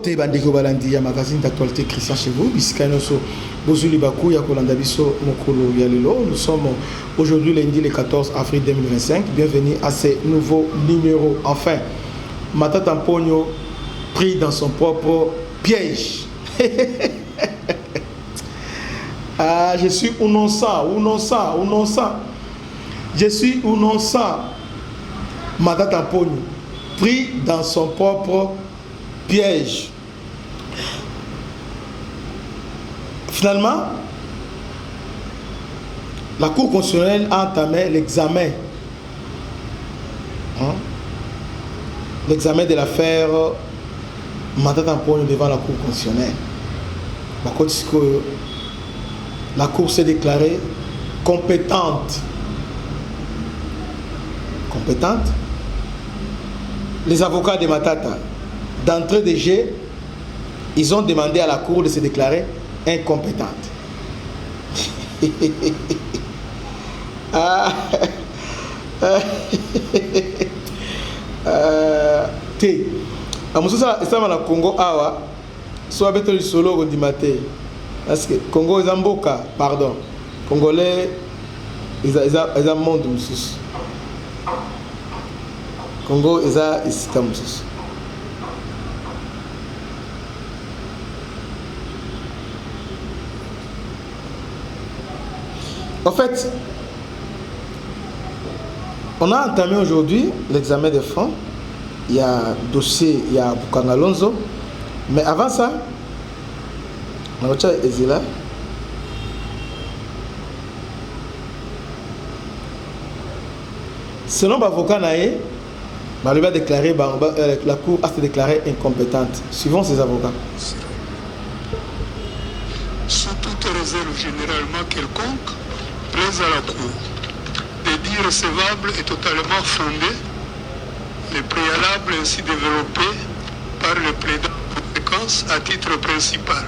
Mbote bandeko balandi ya magazine d'actualité Christian chez vous bisikano so bozuli baku ya kolanda biso mokolo ya lelo. Nous sommes aujourd'hui lundi le 14 avril 2025. Bienvenue à ce nouveau numéro. Enfin, Matata Mpogno pris dans son propre piège. Ah, je suis innocent. Je suis innocent. Matata Mpogno pris dans son propre piège. Finalement, la Cour constitutionnelle a entamé l'examen. L'examen de l'affaire Matata Mpogno devant la Cour constitutionnelle. La Cour s'est déclarée compétente. Les avocats de Matata, d'entrée de jeu, ils ont demandé à la Cour de se déclarer incompétente. Congo awa soit beto solo di maté parce que Congo est mboka, pardon, congolais ils ont monde mususu. Congo est ici comme ça. En fait, on a entamé aujourd'hui l'examen des fonds. Il y a dossier, il y a Bukanga Lonzo. Mais avant ça, on va là. Selon l'avocat Naé, la Cour a été déclarée incompétente. Suivons ces avocats. Sous toute réserve généralement quelconque, plaise à la Cour. Des dits recevables et totalement fondés, les préalables ainsi développés par le plaidant de conséquence à titre principal,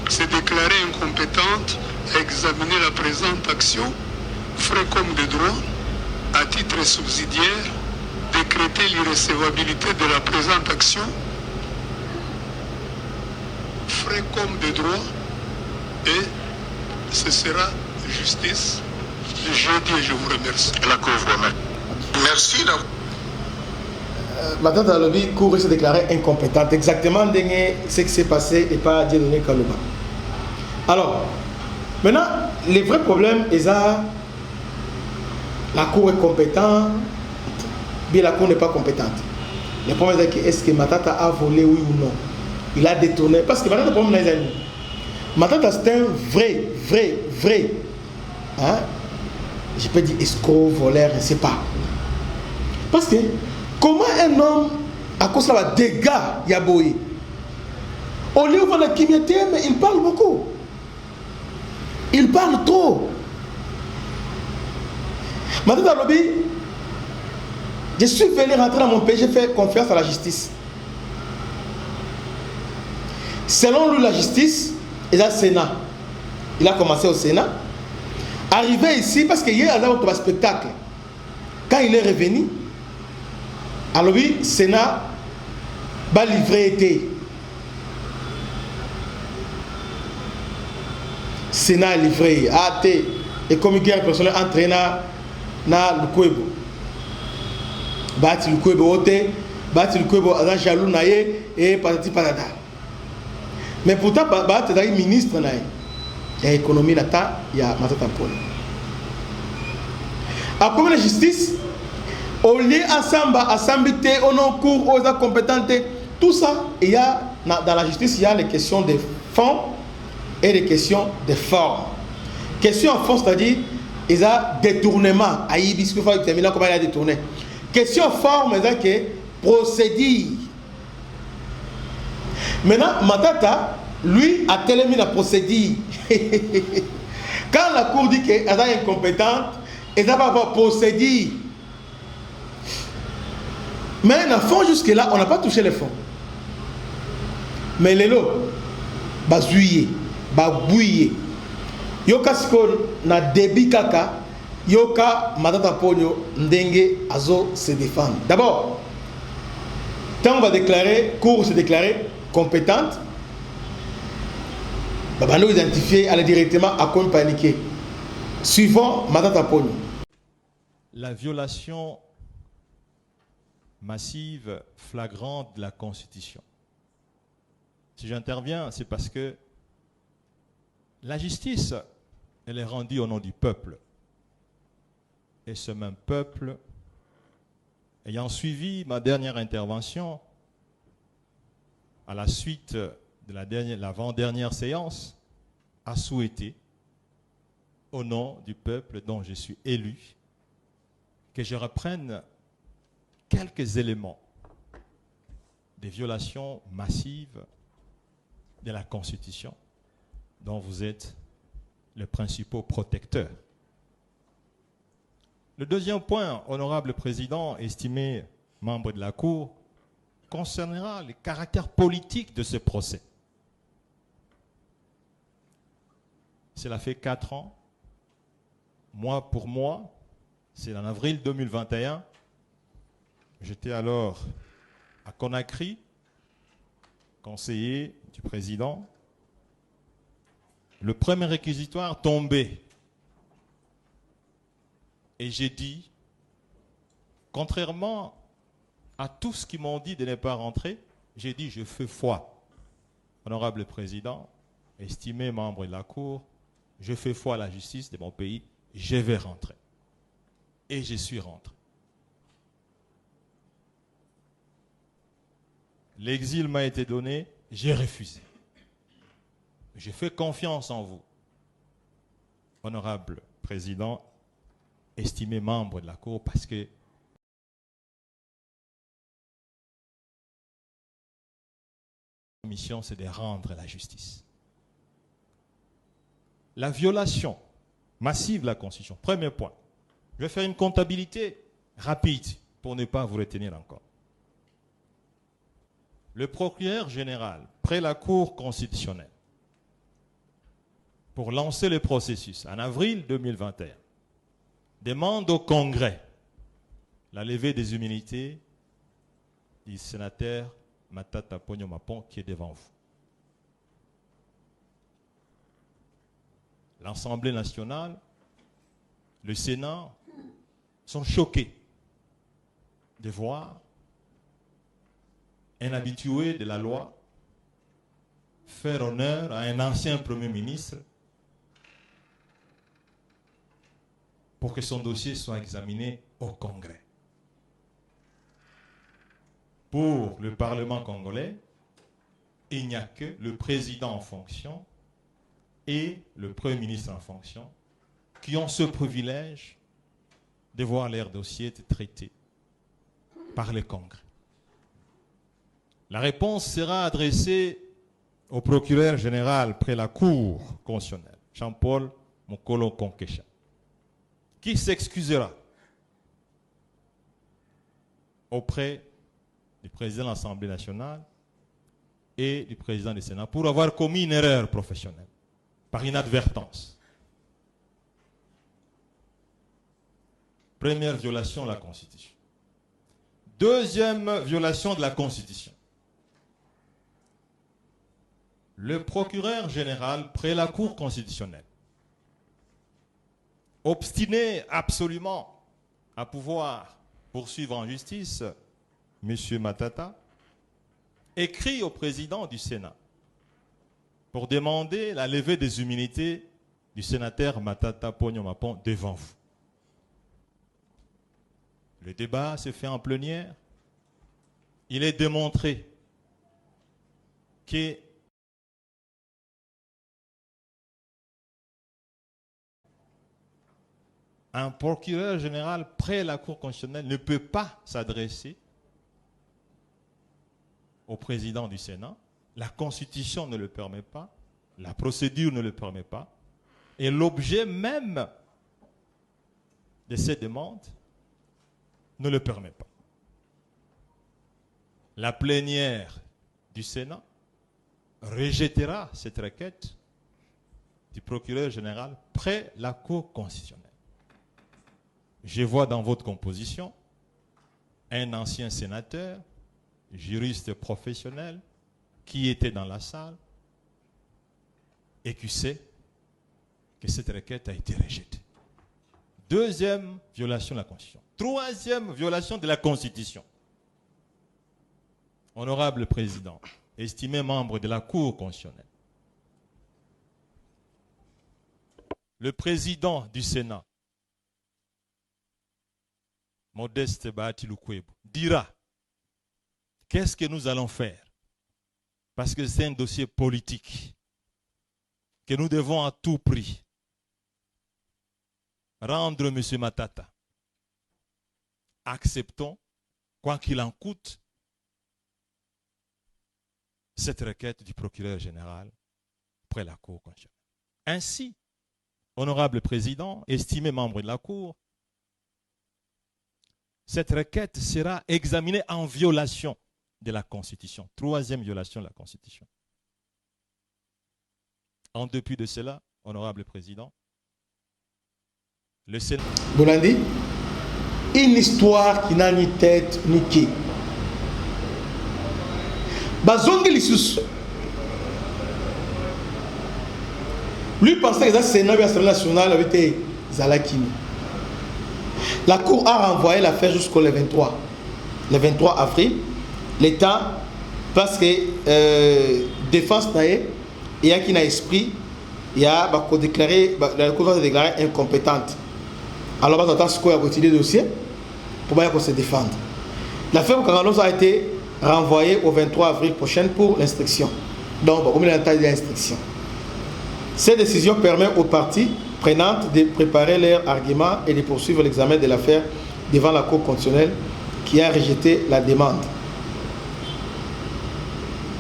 s'est déclarée incompétente à examiner la présente action, frais comme de droit, à titre subsidiaire, décréter l'irrecevabilité de la présente action, frais comme de droit, et ce sera justice. Je dis et je vous remercie. La Cour vous remercie. Merci. Matata Lobby, Cour s'est déclarée incompétente. Exactement ce qui s'est passé et pas Dieudonné Kalouba. Alors, maintenant, les vrais problèmes, la Cour est compétente, bien la Cour n'est pas compétente. Le problème est est-ce que Matata a volé, oui ou non? Il a détourné. Parce que Matata, le problème, les amis, Matata, c'est un vrai. Hein? Je peux dire escroc, voleur, je ne sais pas. Parce que, comment un homme, à cause de la dégâts, Yaboui, au lieu de la kimieté, mais il parle beaucoup. Il parle trop. Matata Lobby, je suis venu rentrer dans mon pays, j'ai fait confiance à la justice. Selon lui, la justice, il a le Sénat. Il a commencé au Sénat. Arrivé ici, parce qu'il y a un spectacle. Quand il est revenu, alors oui, Sénat va livrer été. Sénat livré. AT. Et comme il y a un personnel entraîneur na Lukwebo. Bati Lukwebo ote. Bati Lukwebo a jaloux naye et patati patata. Mais pourtant, Bati est ministre naye. Il y a l'économie, il y a Matata Mpogno. Après la justice, au lieu d'assemblée, on a cours, aux compétentes, tout ça, il y a, dans la justice, il y a les questions de fond et les questions de forme. Question en fond, c'est-à-dire, il y a détournement. Aïe, comment il a détourné. Question en forme, c'est-à-dire que procédure. Maintenant, Matata, lui, a tellement la procédure. Quand la Cour dit qu'elle est incompétente, elle va avoir procédure. Mais dans le fond, jusque-là, on n'a pas touché les fonds. Mais les lots, bazouillé, babouillé. Yoka skol na débit kaka, yoka Matata Mpogno ndenge azo se défendre. D'abord, quand on va déclarer, Cour se déclarer compétente, nous identifier, aller directement à quoi paniquer. Suivant Matata Ponyo. La violation massive, flagrante de la Constitution. Si j'interviens, c'est parce que la justice, elle est rendue au nom du peuple. Et ce même peuple, ayant suivi ma dernière intervention, à la suite de l'avant-dernière séance, a souhaité, au nom du peuple dont je suis élu, que je reprenne quelques éléments des violations massives de la Constitution dont vous êtes le principal protecteur. Le deuxième point, honorable président, estimé membre de la Cour, concernera le caractère politique de ce procès. Cela fait 4 ans, mois pour mois, c'est en avril 2021. J'étais alors à Conakry, conseiller du président. Le premier réquisitoire tombait. Et j'ai dit, contrairement à tout ce qu'ils m'ont dit de ne pas rentrer, j'ai dit, je fais foi. Honorable président, estimé membre de la Cour, je fais foi à la justice de mon pays, je vais rentrer. Et je suis rentré. L'exil m'a été donné, j'ai refusé. J'ai fait confiance en vous, honorable président, estimé membre de la Cour, parce que la mission, c'est de rendre la justice. La violation massive de la Constitution, premier point. Je vais faire une comptabilité rapide pour ne pas vous retenir encore. Le procureur général, près la Cour constitutionnelle, pour lancer le processus en avril 2021, demande au Congrès la levée des immunités du sénateur Matata Ponyo Mapon qui est devant vous. L'Assemblée nationale, le Sénat sont choqués de voir un habitué de la loi faire honneur à un ancien Premier ministre pour que son dossier soit examiné au Congrès. Pour le Parlement congolais, il n'y a que le président en fonction et le Premier ministre en fonction qui ont ce privilège de voir leur dossier être traité par le Congrès. La réponse sera adressée au procureur général près la Cour constitutionnelle, Jean-Paul Mokolo Konkesha, qui s'excusera auprès du président de l'Assemblée nationale et du président du Sénat pour avoir commis une erreur professionnelle par inadvertance. Première violation de la Constitution. Deuxième violation de la Constitution. Le procureur général près la Cour constitutionnelle, obstiné absolument à pouvoir poursuivre en justice M. Matata, écrit au président du Sénat pour demander la levée des immunités du sénateur Matata Ponyo Mapon devant vous. Le débat se fait en plénière. Il est démontré que un procureur général près la Cour constitutionnelle ne peut pas s'adresser au président du Sénat. La Constitution ne le permet pas, la procédure ne le permet pas, et l'objet même de cette demande ne le permet pas. La plénière du Sénat rejettera cette requête du procureur général près la Cour constitutionnelle. Je vois dans votre composition un ancien sénateur, juriste professionnel, qui était dans la salle et qui sait que cette requête a été rejetée. Deuxième violation de la Constitution. Troisième violation de la Constitution. Honorable Président, estimé membre de la Cour constitutionnelle, le président du Sénat, Modeste Bahati Lukwebo, dira qu'est-ce que nous allons faire, parce que c'est un dossier politique que nous devons à tout prix rendre M. Matata. Acceptons, quoi qu'il en coûte, cette requête du procureur général près la Cour constitutionnelle. Ainsi, honorable président, estimé membre de la Cour, cette requête sera examinée en violation de la Constitution. Troisième violation de la Constitution. En dépit de cela, honorable président, le Sénat... Bolandi, une histoire qui n'a ni tête ni quai. Bazongi Lissus. Lui pensait que le Sénat national avait été Zalakini. La Cour a renvoyé l'affaire jusqu'au 23 avril. L'État, parce que défense naïe, il y a qui n'a esprit, il y a déclaré, la Cour va déclarer incompétente. Alors, on attend ce qu'on a retiré le dossier pour qu'on se défende. L'affaire Karanos a été renvoyée au 23 avril prochain pour l'instruction. Donc, comme il a entendu l'instruction. Cette décision permet aux parties prenantes de préparer leurs arguments et de poursuivre l'examen de l'affaire devant la Cour constitutionnelle qui a rejeté la demande.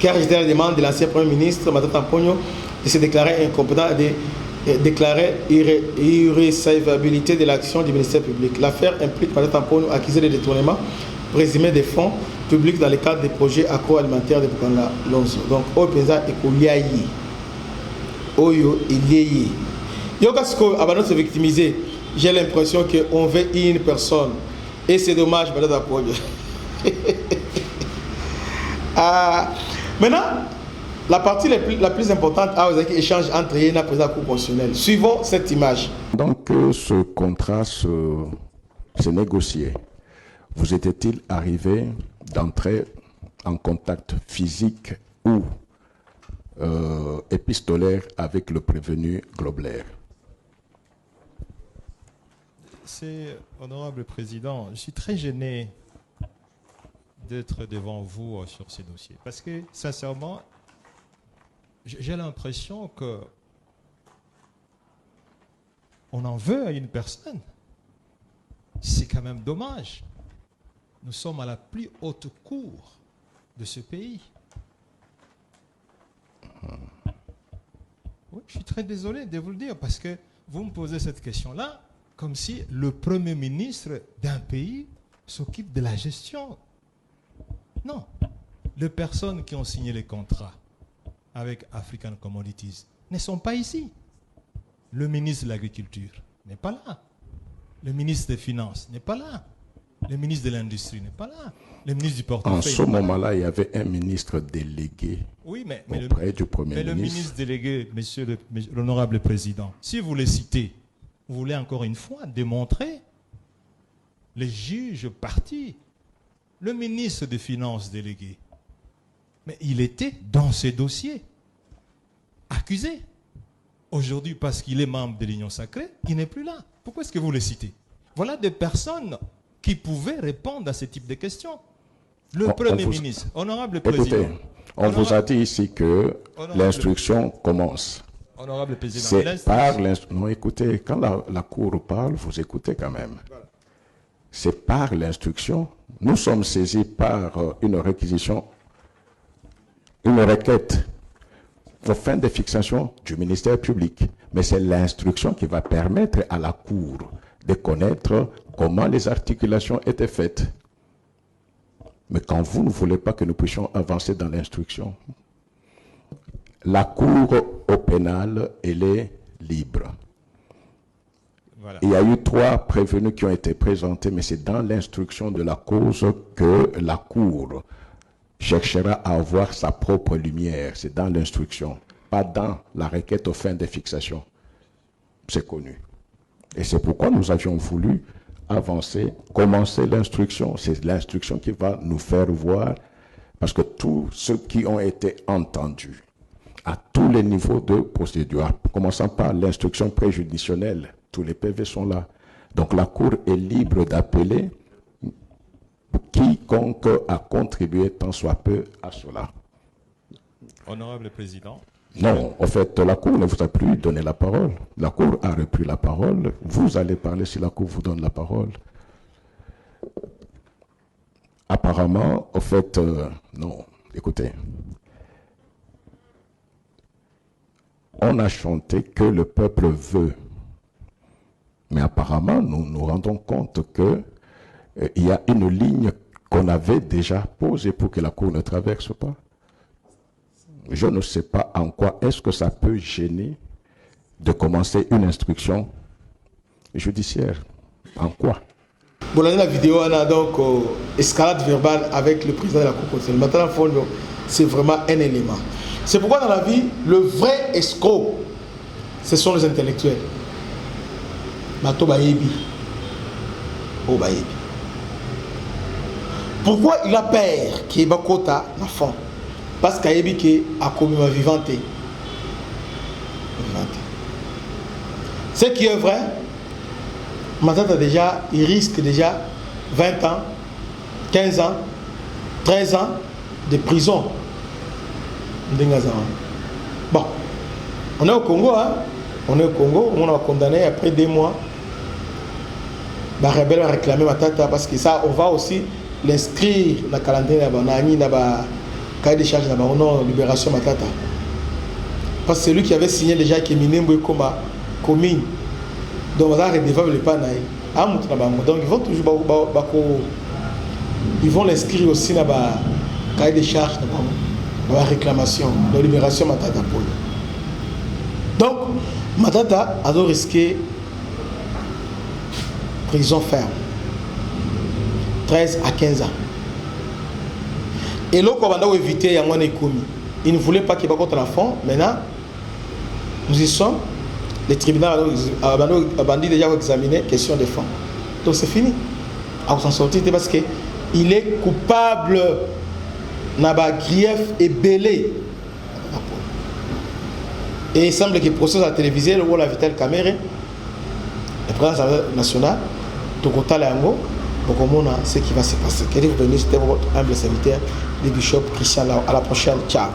De l'ancien Premier ministre, Matata Ponyo, de se déclarer incompétent et de déclarer irrecevabilité de l'action du ministère public. L'affaire implique Matata Ponyo accusé de détournement présumé des fonds publics dans le cadre des projets agroalimentaires de Bukanga Lonzo. Donc, au président Ekoliayi. Oyo Iliyi. Yokasko Abano se victimiser. J'ai l'impression qu'on veut une personne. Et c'est dommage, Matata Ponyo. Maintenant, la partie la plus importante a été l'échange entre Yéna et le président de la Cour constitutionnelle. Suivons cette image. Donc, ce contrat se négociait. Vous était-il arrivé d'entrer en contact physique ou épistolaire avec le prévenu Grobler? C'est, honorable président, je suis très gêné d'être devant vous sur ces dossiers. Parce que, sincèrement, j'ai l'impression que on en veut à une personne. C'est quand même dommage. Nous sommes à la plus haute cour de ce pays. Oui, je suis très désolé de vous le dire parce que vous me posez cette question-là comme si le Premier ministre d'un pays s'occupe de la gestion. Non. Les personnes qui ont signé les contrats avec African Commodities ne sont pas ici. Le ministre de l'Agriculture n'est pas là. Le ministre des Finances n'est pas là. Le ministre de l'Industrie n'est pas là. Le ministre du Portefeuille. En ce moment-là, il y avait un ministre délégué auprès du Premier ministre. Mais le ministre délégué, monsieur l'honorable président, si vous le citez, vous voulez encore une fois démontrer les juges partis, le ministre des Finances délégué. Mais il était dans ces dossiers, accusé. Aujourd'hui, parce qu'il est membre de l'Union sacrée, il n'est plus là. Pourquoi est-ce que vous le citez? Voilà des personnes qui pouvaient répondre à ce type de questions. Le Premier ministre, honorable président. Écoutez, on vous a dit ici que l'instruction commence. Honorable président. C'est par l'instruction. Non, écoutez, quand la Cour parle, vous écoutez quand même. Voilà. C'est par l'instruction. Nous sommes saisis par une réquisition, une requête aux fins de fixation du ministère public. Mais c'est l'instruction qui va permettre à la Cour de connaître comment les articulations étaient faites. Mais quand vous ne voulez pas que nous puissions avancer dans l'instruction, la Cour au pénal, elle est libre. Voilà. Il y a eu 3 prévenus qui ont été présentés, mais c'est dans l'instruction de la cause que la Cour cherchera à avoir sa propre lumière. C'est dans l'instruction, pas dans la requête aux fins de fixation. C'est connu. Et c'est pourquoi nous avions voulu avancer, commencer l'instruction. C'est l'instruction qui va nous faire voir, parce que tous ceux qui ont été entendus à tous les niveaux de procédure, commençant par l'instruction préjudicielle, tous les PV sont là. Donc la Cour est libre d'appeler quiconque a contribué tant soit peu à cela. Honorable Président. Non, en fait, la Cour ne vous a plus donné la parole. La Cour a repris la parole. Vous allez parler si la Cour vous donne la parole. Apparemment, en fait, non, écoutez. On a chanté que le peuple veut. Mais apparemment, nous nous rendons compte que il y a une ligne qu'on avait déjà posée pour que la Cour ne traverse pas. Je ne sais pas en quoi est-ce que ça peut gêner de commencer une instruction judiciaire. En quoi? Bon, la vidéo, on a donc escalade verbale avec le président de la Cour constitutionnelle. Maintenant, c'est vraiment un élément. C'est pourquoi dans la vie, le vrai escroc, ce sont les intellectuels. Mato Bayebi. Oh Bayebi. Pourquoi il a peur qui est Bakota dans le fond? Parce qu'Ayebi qui a commis ma vivante. Ce qui est vrai, Matata déjà, il risque déjà 20 ans, 15 ans, 13 ans de prison. Bon, on est au Congo, hein? On est au Congo, on a condamné après 2 mois. Les rebelles ont réclamé Matata parce que ça, on va aussi l'inscrire dans le calendrier, dans le cahier de charge, dans le libération Matata. Parce que c'est lui qui avait signé déjà que Minembo est comme commune. Donc, on va redevable le panaï. Donc, ils vont toujours ils vont l'inscrire aussi dans le cahier de charge, dans la réclamation, dans la libération Matata. Donc, Matata a donc risqué prison ferme, 13 à 15 ans. Et l'autre, on va éviter Yangwane Komi. Il ne voulait pas qu'il y ait contre l'enfant. Maintenant, nous y sommes. Les tribunaux ont déjà examiné question de fond. Donc c'est fini. On s'en sortir parce qu'il est coupable n'a grief et belé. Et il semble que le procès à la télévision, le rôle à Vital Caméra, le président national, tout le temps, pour comprendre ce qui va se passer. Que vous venez, c'était votre humble serviteur, le bishop Christian. À la prochaine. Ciao.